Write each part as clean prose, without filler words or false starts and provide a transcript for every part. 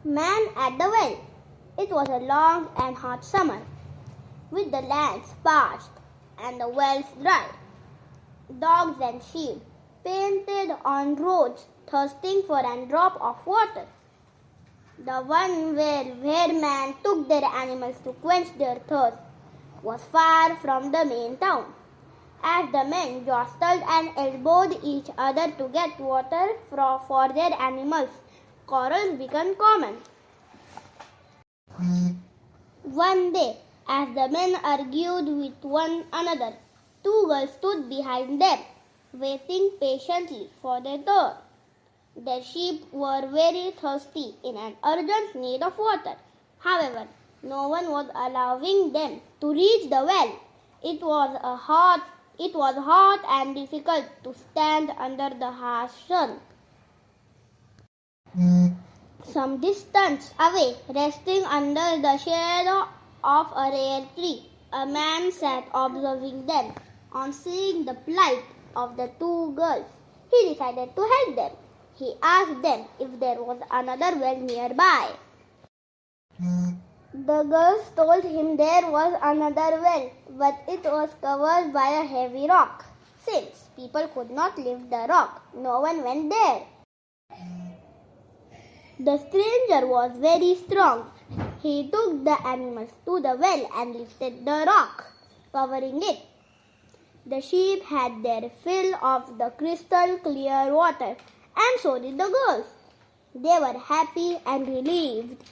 Man at the well. It was a long and hot summer, with the lands parched and the wells dry. Dogs and sheep painted on roads, thirsting for a drop of water. The one where man took their animals to quench their thirst was far from the main town. As the men jostled and elbowed each other to get water for their animals, quarrels became common. One day, as the men argued with one another, two girls stood behind them, waiting patiently for their turn. Their sheep were very thirsty, in an urgent need of water. However, no one was allowing them to reach the well. It was hot and difficult to stand under the harsh sun. Some distance away, resting under the shade of a rare tree, a man sat observing them. On seeing the plight of the two girls, he decided to help them. He asked them if there was another well nearby. The girls told him there was another well, but it was covered by a heavy rock. Since people could not lift the rock, no one went there. The stranger was very strong. He took the animals to the well and lifted the rock, covering it. The sheep had their fill of the crystal clear water, and so did the girls. They were happy and relieved.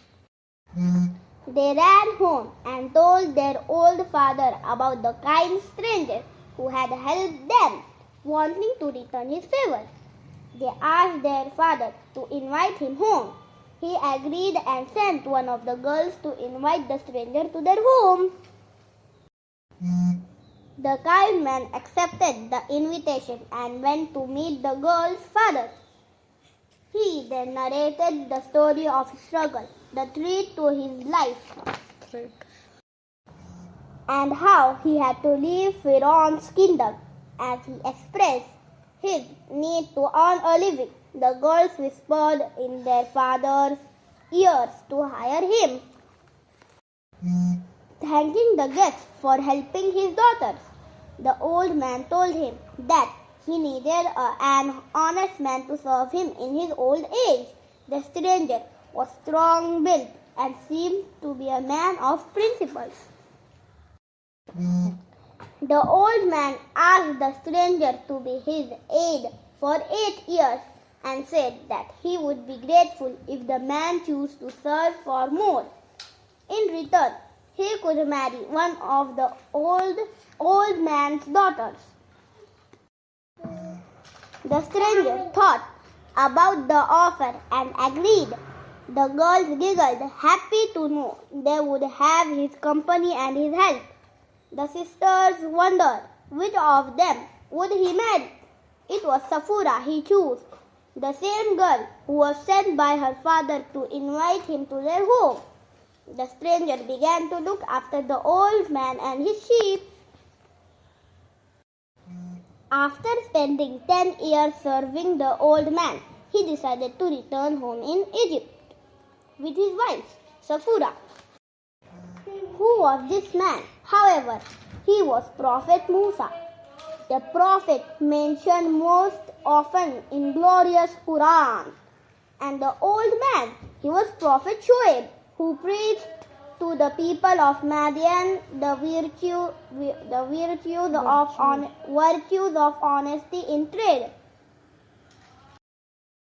They ran home and told their old father about the kind stranger who had helped them, wanting to return his favor. They asked their father to invite him home. He agreed and sent one of the girls to invite the stranger to their home. The kind man accepted the invitation and went to meet the girl's father. He then narrated the story of his struggle, the threat to his life, and how he had to leave Pharaoh's kingdom. As he expressed his need to earn a living, the girls whispered in their father's ears to hire him, thanking the guests for helping his daughters. The old man told him that he needed an honest man to serve him in his old age. The stranger was strong-built and seemed to be a man of principles. The old man asked the stranger to be his aide for 8 years and said that he would be grateful if the man chose to serve for more. In return, he could marry one of the old man's daughters. The stranger thought about the offer and agreed. The girls giggled, happy to know they would have his company and his help. The sisters wondered which of them would he marry. It was Safura he chose, the same girl who was sent by her father to invite him to their home. The stranger began to look after the old man and his sheep. After spending 10 years serving the old man, he decided to return home in Egypt with his wife, Safura. Who was this man? However, he was Prophet Musa, the prophet mentioned most often in glorious Quran. And the old man, he was Prophet Shoaib, who preached to the people of Madian the virtues of honesty in trade.